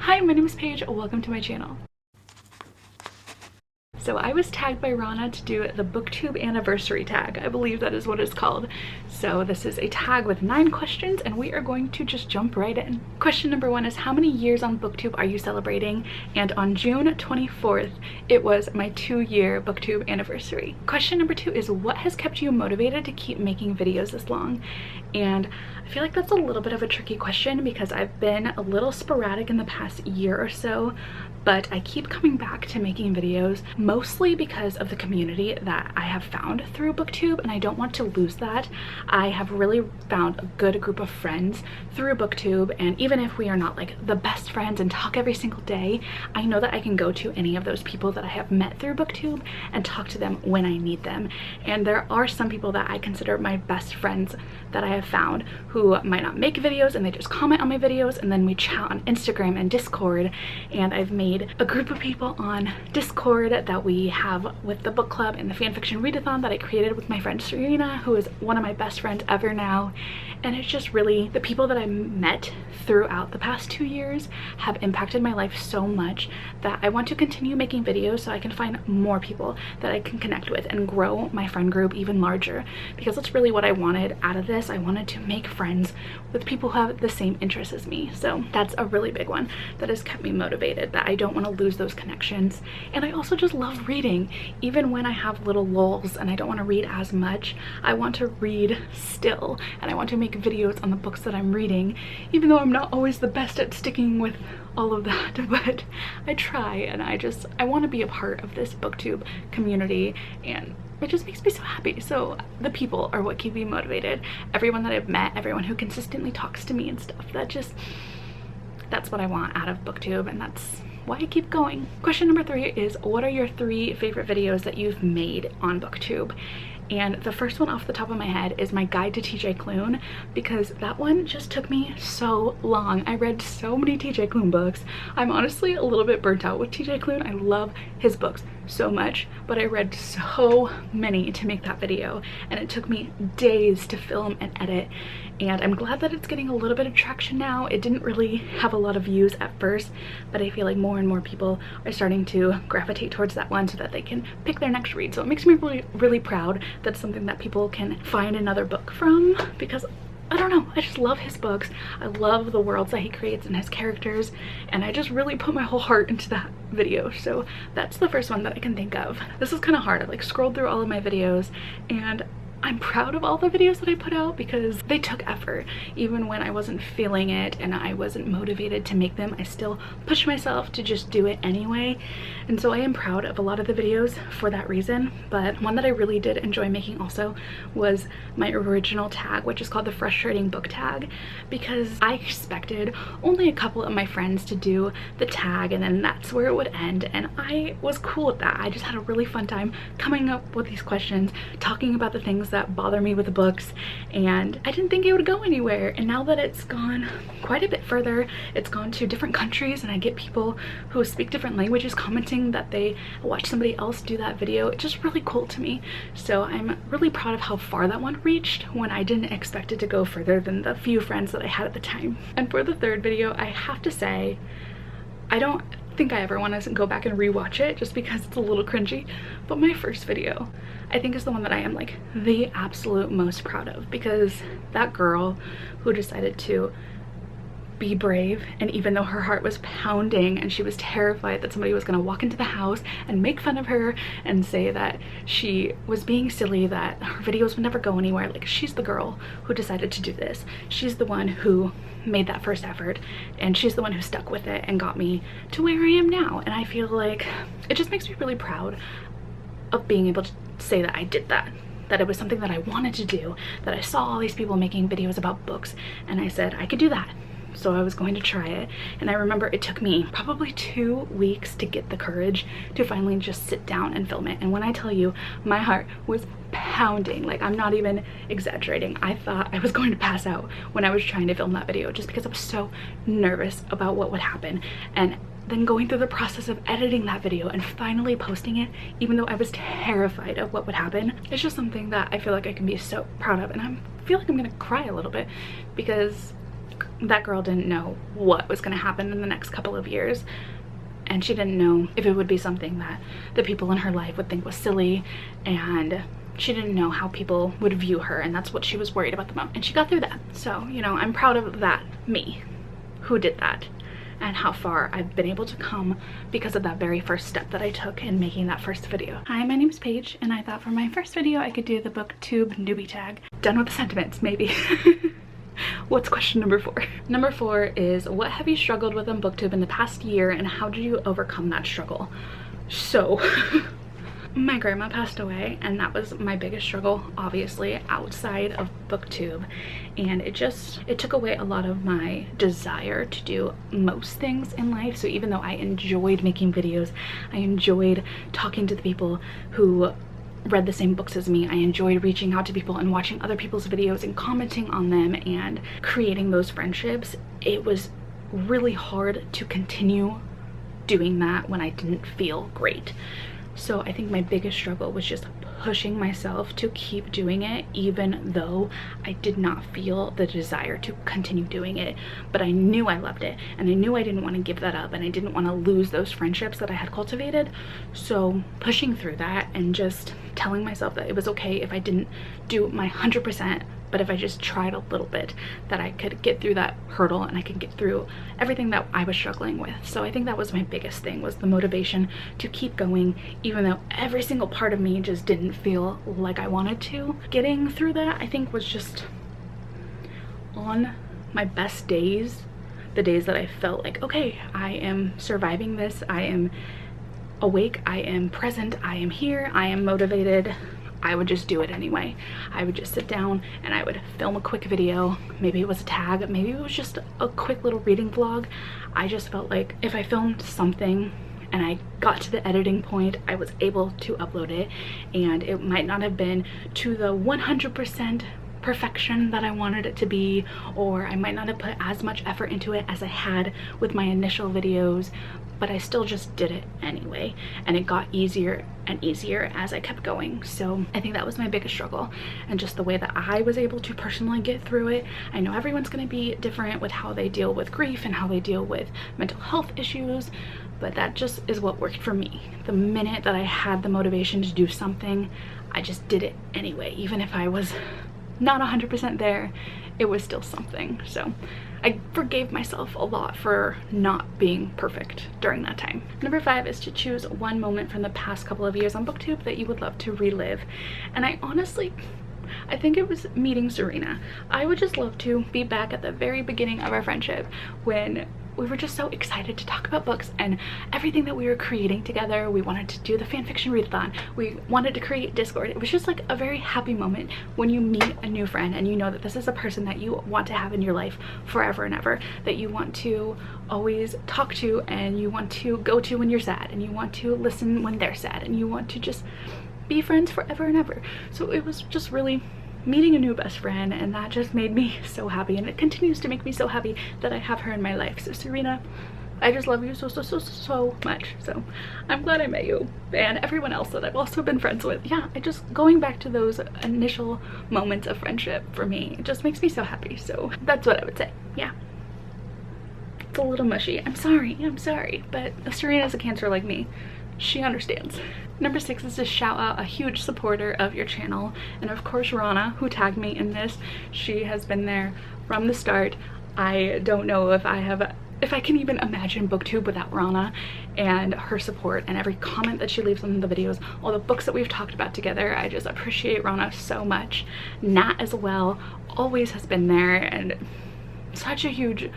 Hi, my name is Paige. Welcome to my channel. So I was tagged by Rana to do the Booktube Anniversary Tag. I believe that is what it's called. So this is a tag with 9 questions and we are going to just jump right in. Question number 1 is, how many years on Booktube are you celebrating? And on June 24th, it was my 2-year Booktube anniversary. Question number 2 is, what has kept you motivated to keep making videos this long? And I feel like that's a little bit of a tricky question because I've been a little sporadic in the past year or so, but I keep coming back to making videos mostly because of the community that I have found through Booktube, and I don't want to lose that. I have really found a good group of friends through Booktube, and even if we are not like the best friends and talk every single day, I know that I can go to any of those people that I have met through Booktube and talk to them when I need them. And there are some people that I consider my best friends that I have found who might not make videos and they just comment on my videos, and then we chat on Instagram and Discord, and I've made a group of people on Discord that we have with the book club and the fanfiction readathon that I created with my friend Serena, who is one of my best friends ever now. And it's just really the people that I met throughout the past 2 years have impacted my life so much that I want to continue making videos so I can find more people that I can connect with and grow my friend group even larger, because that's really what I wanted out of this. I wanted to make friends with people who have the same interests as me. So that's a really big one that has kept me motivated, that I don't want to lose those connections. And I also just love reading. Even when I have little lulls and I don't want to read as much, I want to read still, and I want to make videos on the books that I'm reading, even though I'm not always the best at sticking with all of that, but I try, and I want to be a part of this Booktube community, and it just makes me so happy. So the people are what keep me motivated. Everyone that I've met, everyone who consistently talks to me and stuff, that's what I want out of Booktube, and that's why I keep going. Question number 3 is, what are your 3 favorite videos that you've made on Booktube? And the first one off the top of my head is my guide to TJ Klune, because that one just took me so long. I read so many TJ Klune books. I'm honestly a little bit burnt out with TJ Klune. I love his books so much, but I read so many to make that video, and it took me days to film and edit. And I'm glad that it's getting a little bit of traction now. It didn't really have a lot of views at first, but I feel like more and more people are starting to gravitate towards that one so that they can pick their next read. So it makes me really, really proud. That's something that people can find another book from, because I don't know, I just love his books. I love the worlds that he creates and his characters, and I just really put my whole heart into that video. So that's the first one that I can think of. This is kind of hard. I like scrolled through all of my videos, and I'm proud of all the videos that I put out because they took effort. Even when I wasn't feeling it and I wasn't motivated to make them, I still pushed myself to just do it anyway. And so I am proud of a lot of the videos for that reason. But one that I really did enjoy making also was my original tag, which is called the Frustrating Book Tag, because I expected only a couple of my friends to do the tag and then that's where it would end. And I was cool with that. I just had a really fun time coming up with these questions, talking about the things that bother me with the books, and I didn't think it would go anywhere. And now that it's gone quite a bit further, it's gone to different countries, and I get people who speak different languages commenting that they watched somebody else do that video. It's just really cool to me. So I'm really proud of how far that one reached when I didn't expect it to go further than the few friends that I had at the time. And for the third video, I have to say, I don't think I ever want to go back and rewatch it just because it's a little cringy, but my first video I think is the one that I am like the absolute most proud of, because that girl who decided to be brave, and even though her heart was pounding and she was terrified that somebody was going to walk into the house and make fun of her and say that she was being silly, that her videos would never go anywhere, like she's the girl who decided to do this. She's the one who made that first effort, and she's the one who stuck with it and got me to where I am now. And I feel like it just makes me really proud of being able to say that I did that, that it was something that I wanted to do, that I saw all these people making videos about books and I said I could do that. So I was going to try it, and I remember it took me probably 2 weeks to get the courage to finally just sit down and film it. And when I tell you, my heart was pounding, like I'm not even exaggerating. I thought I was going to pass out when I was trying to film that video, just because I was so nervous about what would happen. And then going through the process of editing that video and finally posting it, even though I was terrified of what would happen, it's just something that I feel like I can be so proud of. And I feel like I'm gonna cry a little bit because that girl didn't know what was going to happen in the next couple of years, and she didn't know if it would be something that the people in her life would think was silly, and she didn't know how people would view her, and that's what she was worried about the most, and she got through that. So, you know, I'm proud of that me who did that, and how far I've been able to come because of that very first step that I took in making that first video. Hi, my name's Paige, and I thought for my first video I could do the Booktube newbie tag. Done with the sentiments, maybe. What's question number 4? Number 4 is, what have you struggled with on Booktube in the past year, and how did you overcome that struggle? So, my grandma passed away, and that was my biggest struggle, obviously, outside of Booktube, and it took away a lot of my desire to do most things in life. So even though I enjoyed making videos, I enjoyed talking to the people who read the same books as me, I enjoyed reaching out to people and watching other people's videos and commenting on them and creating those friendships, it was really hard to continue doing that when I didn't feel great. So I think my biggest struggle was just pushing myself to keep doing it, even though I did not feel the desire to continue doing it. But I knew I loved it, and I knew I didn't want to give that up, and I didn't want to lose those friendships that I had cultivated. So pushing through that and just telling myself that it was okay if I didn't do my 100%, but if I just tried a little bit, that I could get through that hurdle and I could get through everything that I was struggling with. So I think that was my biggest thing, was the motivation to keep going, even though every single part of me just didn't feel like I wanted to. Getting through that, I think, was just on my best days, the days that I felt like, okay, I am surviving this, I am awake, I am present, I am here, I am motivated, I would just do it anyway. I would just sit down and I would film a quick video. Maybe it was a tag, maybe it was just a quick little reading vlog. I just felt like if I filmed something and I got to the editing point, I was able to upload it, and it might not have been to the 100% perfection that I wanted it to be, or I might not have put as much effort into it as I had with my initial videos, but I still just did it anyway, and it got easier and easier as I kept going. So I think that was my biggest struggle, and just the way that I was able to personally get through it. I know everyone's going to be different with how they deal with grief and how they deal with mental health issues, but that just is what worked for me. The minute that I had the motivation to do something, I just did it anyway. Even if I was not 100% there, it was still something. So I forgave myself a lot for not being perfect during that time. Number 5 is to choose one moment from the past couple of years on Booktube that you would love to relive. And I think it was meeting Serena. I would just love to be back at the very beginning of our friendship, when we were just so excited to talk about books and everything that we were creating together. We wanted to do the fanfiction readathon. We wanted to create Discord. It was just like a very happy moment when you meet a new friend and you know that this is a person that you want to have in your life forever and ever, that you want to always talk to, and you want to go to when you're sad, and you want to listen when they're sad, and you want to just be friends forever and ever. So it was just really meeting a new best friend, and that just made me so happy, and it continues to make me so happy that I have her in my life. So Serena, I just love you so much. So I'm glad I met you, and everyone else that I've also been friends with. Yeah, going back to those initial moments of friendship, for me, it just makes me so happy. So that's what I would say. Yeah, it's a little mushy. I'm sorry, but Serena's a Cancer like me. She understands. Number 6 is to shout out a huge supporter of your channel, and of course Rana, who tagged me in this. She has been there from the start. I don't know if I can even imagine Booktube without Rana and her support and every comment that she leaves on the videos, all the books that we've talked about together. I just appreciate Rana so much. Nat as well always has been there, and such a huge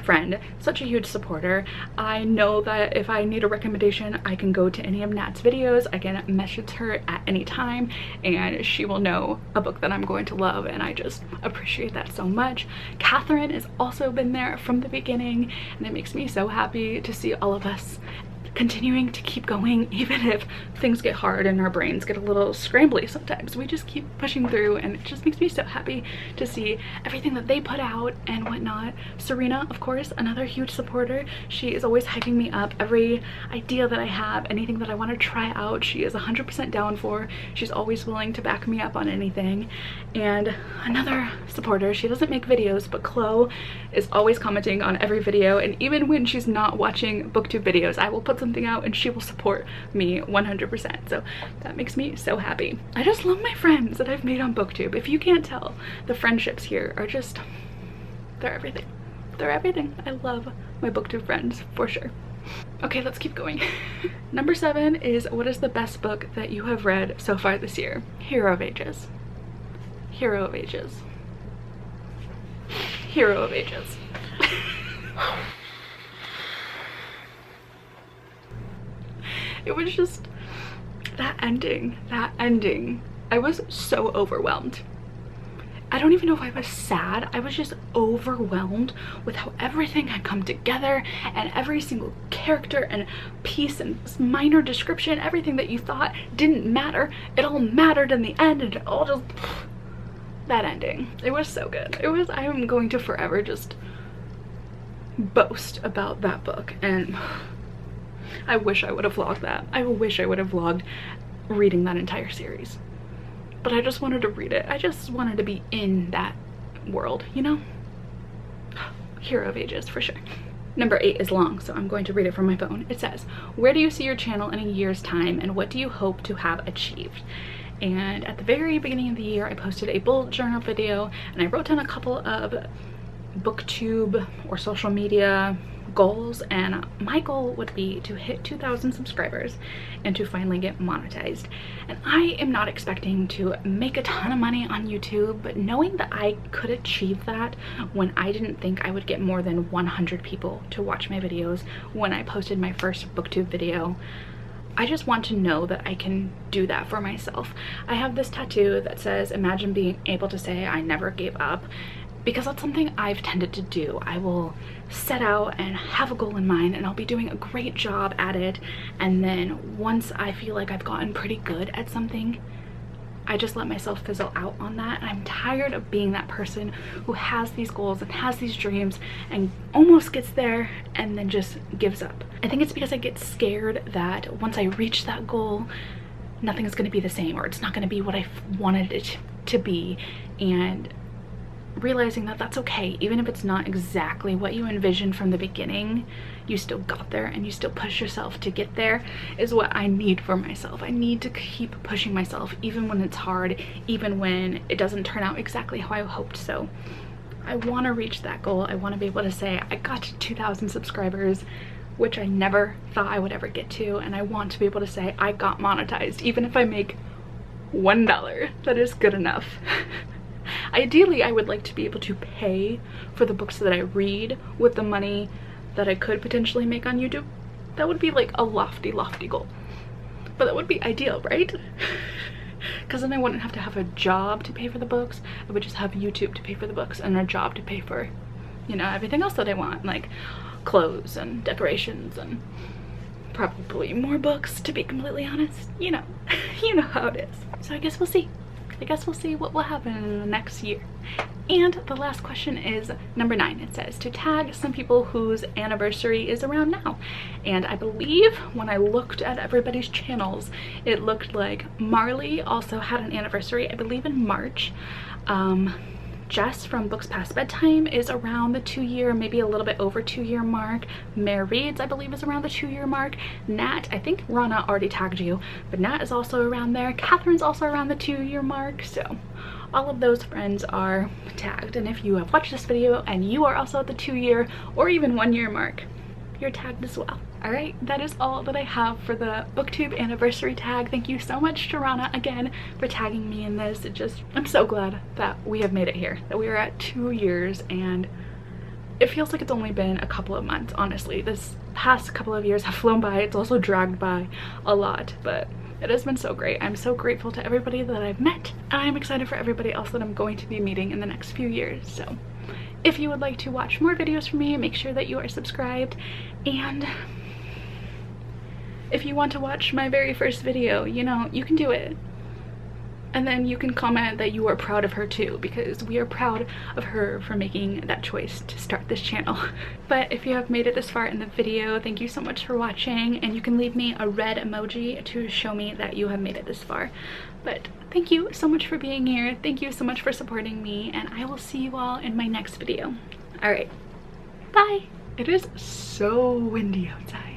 friend, such a huge supporter. I know that if I need a recommendation, I can go to any of Nat's videos. I can message her at any time and she will know a book that I'm going to love, and I just appreciate that so much. Catherine has also been there from the beginning, and it makes me so happy to see all of us continuing to keep going even if things get hard and our brains get a little scrambly sometimes. We just keep pushing through, and it just makes me so happy to see everything that they put out and whatnot. Serena, of course, another huge supporter. She is always hyping me up. Every idea that I have, anything that I want to try out, she is 100% down for. She's always willing to back me up on anything. And another supporter, she doesn't make videos, but Chloe is always commenting on every video, and even when she's not watching booktube videos, I will put something out and she will support me 100%. So that makes me so happy. I just love my friends that I've made on booktube. If you can't tell, the friendships here are just, they're everything. They're everything. I love my booktube friends for sure. Okay, let's keep going. Number 7 is, what is the best book that you have read so far this year? Hero of Ages. Hero of Ages. Hero of Ages. It was just that ending. I was so overwhelmed. I don't even know if I was sad. I was just overwhelmed with how everything had come together, and every single character and piece and minor description, everything that you thought didn't matter, it all mattered in the end, and it all just, that ending. It was so good. It was, I am going to forever just boast about that book, and I wish I would have vlogged that. I wish I would have vlogged reading that entire series. But I just wanted to read it. I just wanted to be in that world, you know? Hero of Ages, for sure. Number 8 is long, so I'm going to read it from my phone. It says, where do you see your channel in a year's time, and what do you hope to have achieved? And at the very beginning of the year, I posted a bullet journal video, and I wrote down a couple of booktube or social media goals, and my goal would be to hit 2,000 subscribers and to finally get monetized. And I am not expecting to make a ton of money on YouTube, but knowing that I could achieve that when I didn't think I would get more than 100 people to watch my videos when I posted my first booktube video, I just want to know that I can do that for myself. I have this tattoo that says, imagine being able to say I never gave up, because that's something I've tended to do. I will set out and have a goal in mind, and I'll be doing a great job at it, and then once I feel like I've gotten pretty good at something, I just let myself fizzle out on that. And I'm tired of being that person who has these goals and has these dreams and almost gets there and then just gives up. I think it's because I get scared that once I reach that goal, nothing's going to be the same, or it's not going to be what I wanted it to be. And realizing that that's okay, even if it's not exactly what you envisioned from the beginning, you still got there and you still push yourself to get there, is what I need for myself. I need to keep pushing myself even when it's hard, even when it doesn't turn out exactly how I hoped. So I want to reach that goal. I want to be able to say I got to 2,000 subscribers, which I never thought I would ever get to, and I want to be able to say I got monetized. Even if I make $1, that is good enough. Ideally, I would like to be able to pay for the books that I read with the money that I could potentially make on YouTube. That would be like a lofty goal, but that would be ideal, right? Because then I wouldn't have to have a job to pay for the books. I would just have YouTube to pay for the books and a job to pay for, you know, everything else that I want, like clothes and decorations and probably more books, to be completely honest. You know, you know how it is. So I guess we'll see. I guess we'll see what will happen in the next year. And the last question is number 9. It says to tag some people whose anniversary is around now. And I believe when I looked at everybody's channels, it looked like Marley also had an anniversary, I believe in March. Jess from Books Past Bedtime is around the 2-year, maybe a little bit over 2-year mark. Mare Reads, I believe, is around the 2-year mark. Nat, I think Rana already tagged you, but Nat is also around there. Catherine's also around the 2-year mark. So all of those friends are tagged. And if you have watched this video and you are also at the 2-year or even 1-year mark, you're tagged as well. All right, that is all that I have for the Booktube anniversary tag. Thank you so much to Rana again for tagging me in this. I'm so glad that we have made it here, that we are at 2 years, and it feels like it's only been a couple of months, honestly. This past couple of years have flown by. It's also dragged by a lot, but it has been so great. I'm so grateful to everybody that I've met, and I'm excited for everybody else that I'm going to be meeting in the next few years. So if you would like to watch more videos from me, make sure that you are subscribed, and if you want to watch my very first video, you know, you can do it. And then you can comment that you are proud of her too, because we are proud of her for making that choice to start this channel. But if you have made it this far in the video, thank you so much for watching, and you can leave me a red emoji to show me that you have made it this far. But thank you so much for being here. Thank you so much for supporting me, and I will see you all in my next video. All right, bye. It is so windy outside.